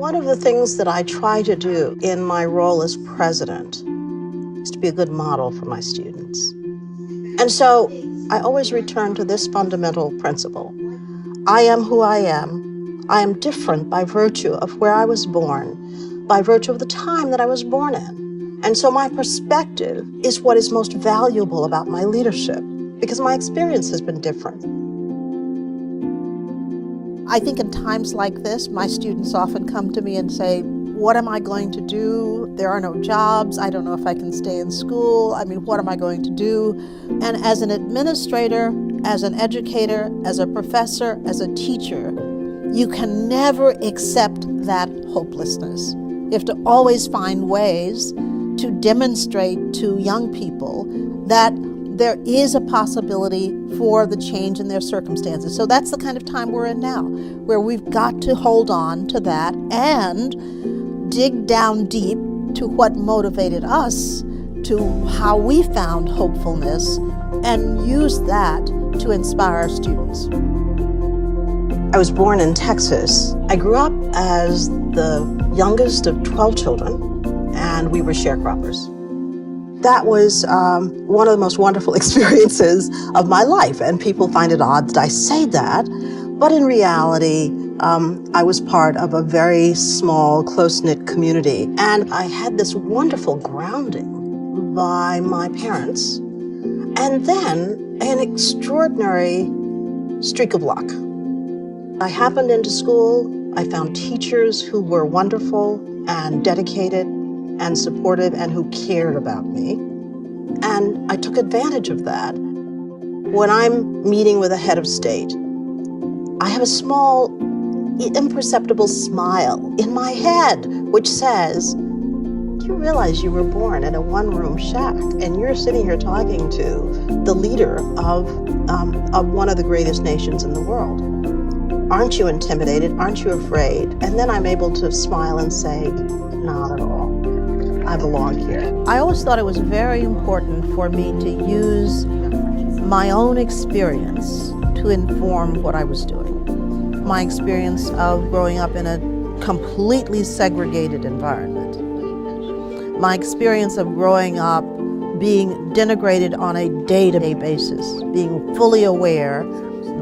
One of the things that I try to do in my role as president is to be a good model for my students. And so I always return to this fundamental principle. I am who I am. I am different by virtue of where I was born, by virtue of the time that I was born in. And so my perspective is what is most valuable about my leadership, because my experience has been different. I think in times like this, my students often come to me and say, what am I going to do? There are no jobs. I don't know if I can stay in school. I mean, what am I going to do? And as an administrator, as an educator, as a professor, as a teacher, you can never accept that hopelessness. You have to always find ways to demonstrate to young people that there is a possibility for the change in their circumstances. So that's the kind of time we're in now, where we've got to hold on to that and dig down deep to what motivated us, to how we found hopefulness, and use that to inspire our students. I was born in Texas. I grew up as the youngest of 12 children, and we were sharecroppers. That was one of the most wonderful experiences of my life, and people find it odd that I say that, but in reality, I was part of a very small, close-knit community, and I had this wonderful grounding by my parents, and then an extraordinary streak of luck. I happened into school. I found teachers who were wonderful and dedicated and supportive and who cared about me. And I took advantage of that. When I'm meeting with a head of state, I have a small, imperceptible smile in my head, which says, do you realize you were born in a one-room shack and you're sitting here talking to the leader of one of the greatest nations in the world? Aren't you intimidated? Aren't you afraid? And then I'm able to smile and say, not at all. I belong here. I always thought it was very important for me to use my own experience to inform what I was doing. My experience of growing up in a completely segregated environment. My experience of growing up being denigrated on a day-to-day basis, being fully aware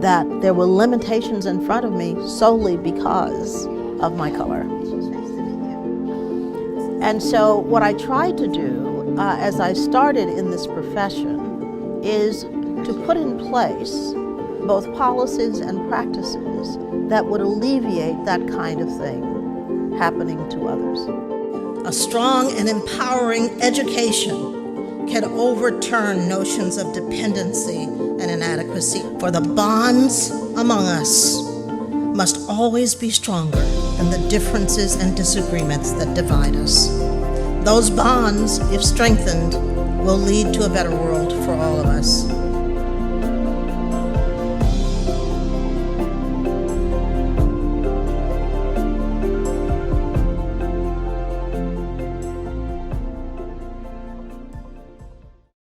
that there were limitations in front of me solely because of my color. And so what I tried to do as I started in this profession is to put in place both policies and practices that would alleviate that kind of thing happening to others. A strong and empowering education can overturn notions of dependency and inadequacy, for the bonds among us must always be stronger than the differences and disagreements that divide us. Those bonds, if strengthened, will lead to a better world for all of us.